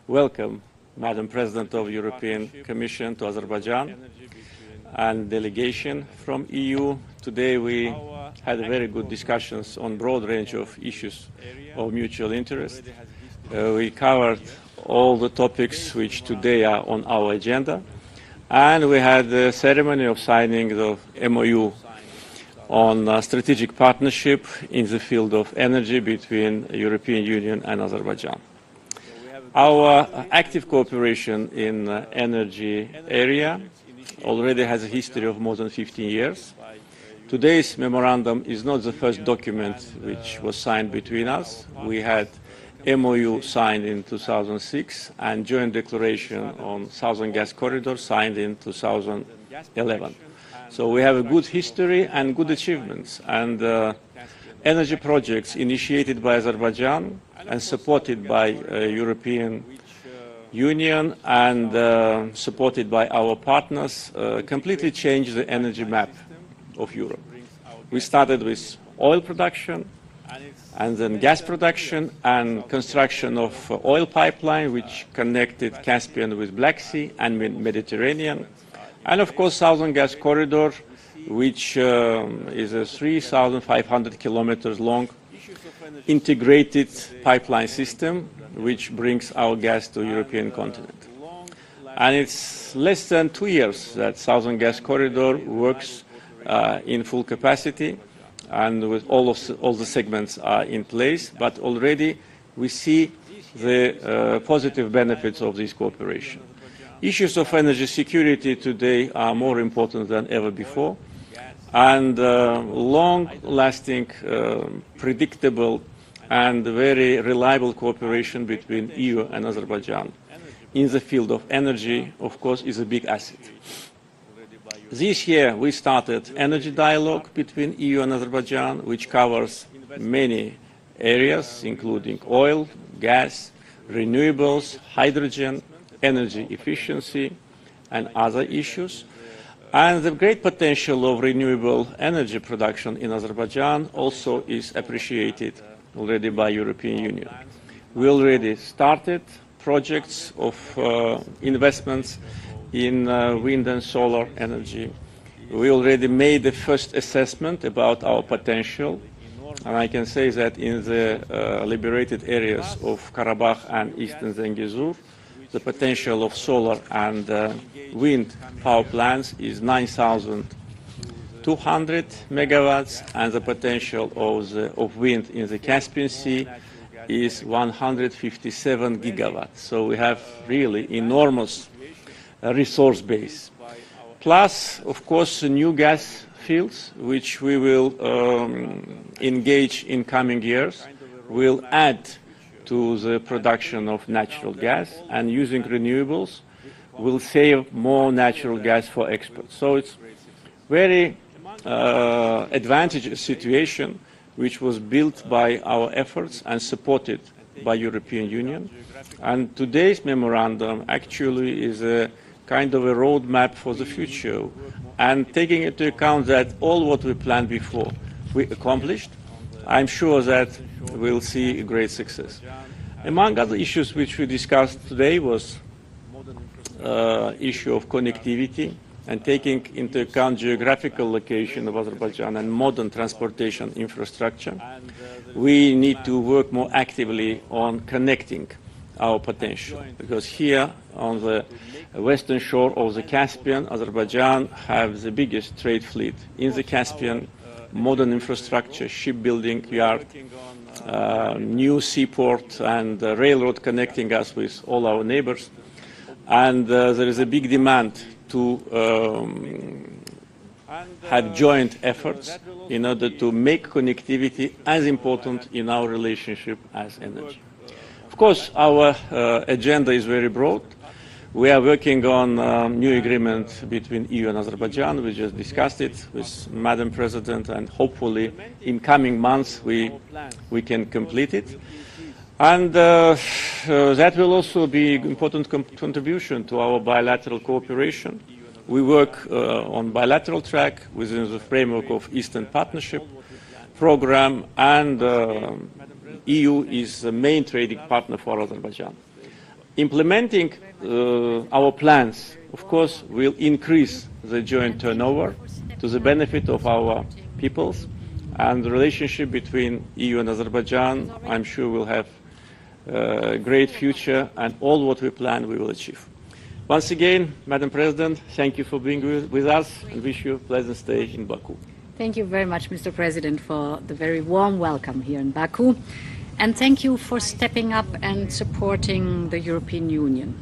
welcome Madam President of the European Commission to Azerbaijan and delegation from EU. Today we had very good discussions on a broad range of issues of mutual interest. We covered all the topics which today are on our agenda, and we had the ceremony of signing the MOU on strategic partnership in the field of energy between the European Union and Azerbaijan. Our active cooperation in the energy area already has a history of more than 15 years. Today's memorandum is not the first document which was signed between us. We had MOU signed in 2006 and joint declaration on Southern Gas Corridor signed in 2011. So we have a good history and good achievements, and energy projects initiated by Azerbaijan and supported by European Union and supported by our partners completely changed the energy map of Europe. We started with oil production and then gas production and construction of oil pipeline which connected Caspian with Black Sea and Mediterranean, and of course Southern Gas Corridor, which is a 3,500 kilometers long integrated pipeline system which brings our gas to the European continent. And it's less than 2 years that Southern Gas Corridor works in full capacity and with all the segments are in place, but already we see the positive benefits of this cooperation. Issues of energy security today are more important than ever before, and long-lasting, predictable and very reliable cooperation between EU and Azerbaijan in the field of energy, of course, is a big asset. This year we started energy dialogue between EU and Azerbaijan, which covers many areas, including oil, gas, renewables, hydrogen, energy efficiency, and other issues. And the great potential of renewable energy production in Azerbaijan also is appreciated already by the European Union. We already started projects of investments in wind and solar energy. We already made the first assessment about our potential, and I can say that in the liberated areas of Karabakh and Eastern Zengezur, the potential of solar and wind power plants is 9,200 megawatts, and the potential of wind in the Caspian Sea is 157 gigawatts. So we have really enormous resource base. Plus, of course, new gas fields, which we will engage in coming years, will add to the production of natural gas, and using renewables will save more natural gas for export. So it's very advantageous situation which was built by our efforts and supported by European Union. And today's memorandum actually is a kind of a roadmap for the future, and taking into account that all what we planned before we accomplished, I'm sure that we'll see a great success. Among other issues which we discussed today was issue of connectivity, and taking into account geographical location of Azerbaijan and modern transportation infrastructure, we need to work more actively on connecting our potential, because here on the western shore of the Caspian, Azerbaijan has the biggest trade fleet in the Caspian, modern infrastructure, shipbuilding yard, new seaport and railroad connecting us with all our neighbors. And there is a big demand to have joint efforts in order to make connectivity as important in our relationship as energy. Of course, our agenda is very broad. We are working on a new agreement between EU and Azerbaijan. We just discussed it with Madam President, and hopefully in coming months we can complete it. And that will also be an important contribution to our bilateral cooperation. We work on bilateral track within the framework of Eastern Partnership program, and EU is the main trading partner for Azerbaijan. Implementing our plans, of course, will increase the joint turnover to the benefit of our peoples, and the relationship between EU and Azerbaijan, I'm sure, will have a great future, and all what we plan we will achieve. Once again, Madam President, thank you for being with us, and wish you a pleasant stay in Baku. Thank you very much, Mr. President, for the very warm welcome here in Baku. And thank you for stepping up and supporting the European Union.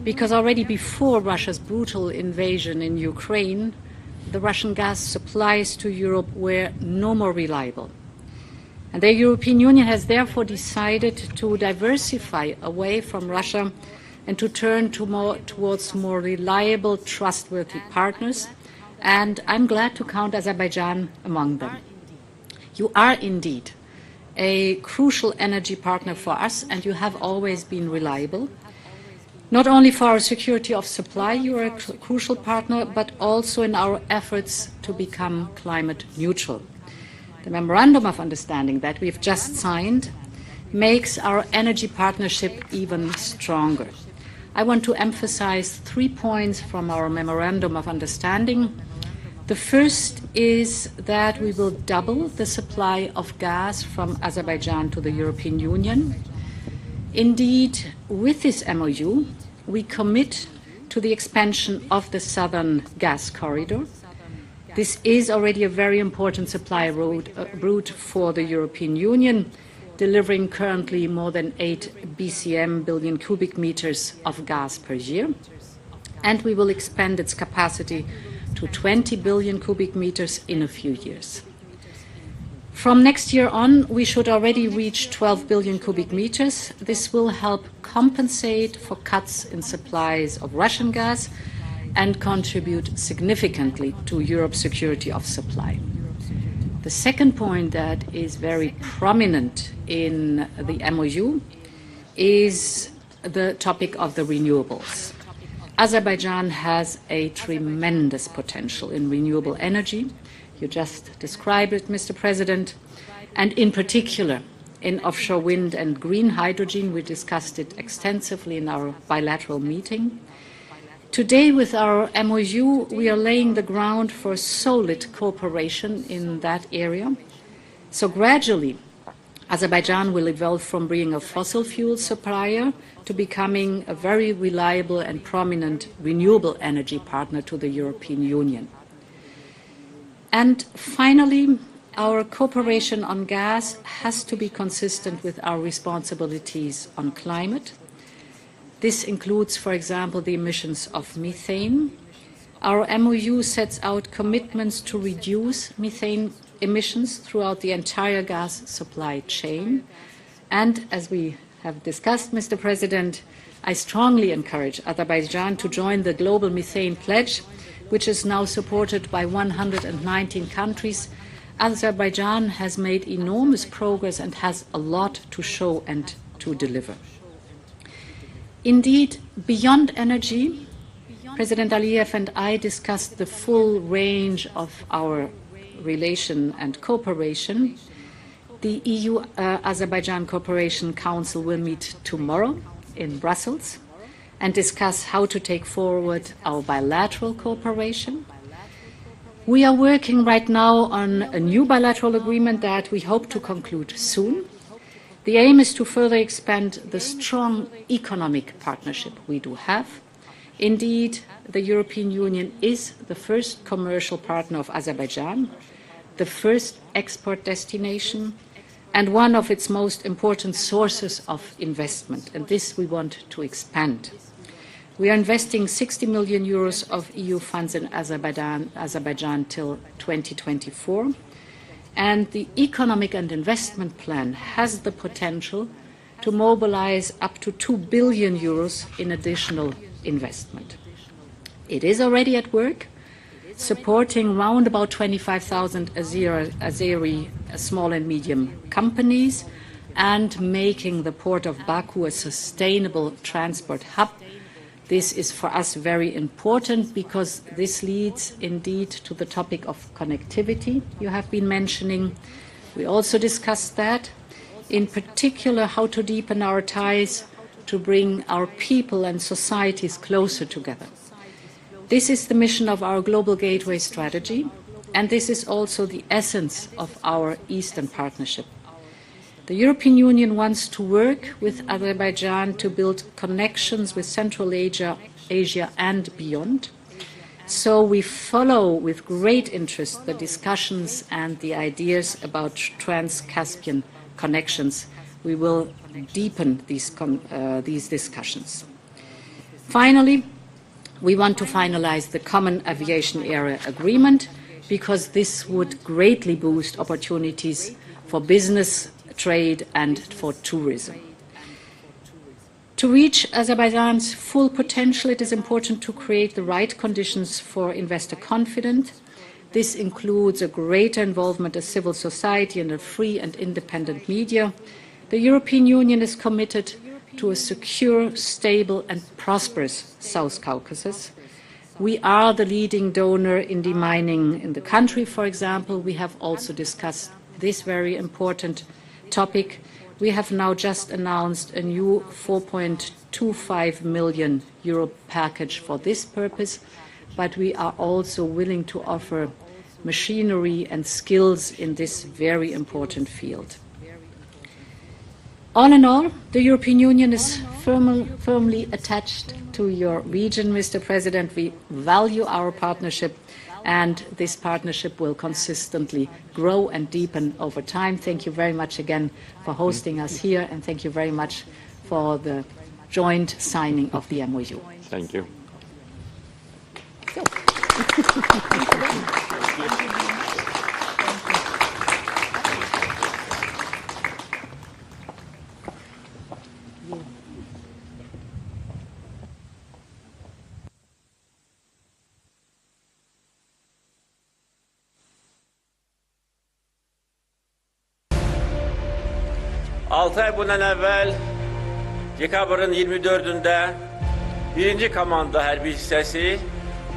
Because already before Russia's brutal invasion in Ukraine, the Russian gas supplies to Europe were no more reliable. And the European Union has therefore decided to diversify away from Russia and to turn towards more reliable, trustworthy partners. And I'm glad to count Azerbaijan among them. You are indeed a crucial energy partner for us, and you have always been reliable. Not only for our security of supply, you are a crucial partner, but also in our efforts to become climate neutral. The Memorandum of Understanding that we've just signed makes our energy partnership even stronger. I want to emphasize 3 points from our Memorandum of Understanding. The first is that we will double the supply of gas from Azerbaijan to the European Union. Indeed, with this MOU, we commit to the expansion of the southern gas corridor. This is already a very important supply route for the European Union, delivering currently more than 8 billion cubic meters of gas per year. And we will expand its capacity to 20 billion cubic meters in a few years. From next year on, we should already reach 12 billion cubic meters. This will help compensate for cuts in supplies of Russian gas and contribute significantly to Europe's security of supply. The second point that is very prominent in the MOU is the topic of the renewables. Azerbaijan has a tremendous potential in renewable energy. You just described it, Mr. President, and in particular in offshore wind and green hydrogen. We discussed it extensively in our bilateral meeting. Today, with our MOU, we are laying the ground for solid cooperation in that area. So gradually, Azerbaijan will evolve from being a fossil fuel supplier to becoming a very reliable and prominent renewable energy partner to the European Union. And finally, our cooperation on gas has to be consistent with our responsibilities on climate. This includes, for example, the emissions of methane. Our MOU sets out commitments to reduce methane emissions throughout the entire gas supply chain. And as we have discussed, Mr. President, I strongly encourage Azerbaijan to join the Global Methane Pledge, which is now supported by 119 countries. Azerbaijan has made enormous progress and has a lot to show and to deliver. Indeed, beyond energy, President Aliyev and I discussed the full range of our relation and cooperation. The EU-Azerbaijan Cooperation Council will meet tomorrow in Brussels and discuss how to take forward our bilateral cooperation. We are working right now on a new bilateral agreement that we hope to conclude soon. The aim is to further expand the strong economic partnership we do have. Indeed, the European Union is the first commercial partner of Azerbaijan, the first export destination, and one of its most important sources of investment, and this we want to expand. We are investing 60 million euros of EU funds in Azerbaijan till 2024, and the economic and investment plan has the potential to mobilize up to 2 billion euros in additional investment. It is already at work, supporting round about 25,000 Azeri small and medium companies and making the port of Baku a sustainable transport hub. This is for us very important because this leads indeed to the topic of connectivity you have been mentioning. We also discussed that, in particular how to deepen our ties to bring our people and societies closer together. This is the mission of our Global Gateway strategy, and this is also the essence of our Eastern Partnership. The European Union wants to work with Azerbaijan to build connections with Central Asia and beyond. So we follow with great interest the discussions and the ideas about trans-Caspian connections. We will deepen these discussions. Finally, we want to finalize the Common Aviation Area Agreement because this would greatly boost opportunities for business, trade and for tourism. To reach Azerbaijan's full potential, it is important to create the right conditions for investor confidence. This includes a greater involvement of civil society and a free and independent media. The European Union is committed to a secure, stable and prosperous South Caucasus. We are the leading donor in demining in the country, for example. We have also discussed this very important topic. We have now just announced a new €4.25 million package for this purpose, but we are also willing to offer machinery and skills in this very important field. All in all, the European Union is firmly attached to your region, Mr. President. We value our partnership, and this partnership will consistently grow and deepen over time. Thank you very much again for hosting us here, and thank you very much for the joint signing of the MOU. Thank you. Altı ay bundan evvel dekabrın 24'ünde 1. Komanda Hərbi hissəsi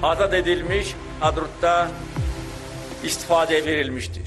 azad edilmiş Hadrut'ta istifadeye verilmiştir.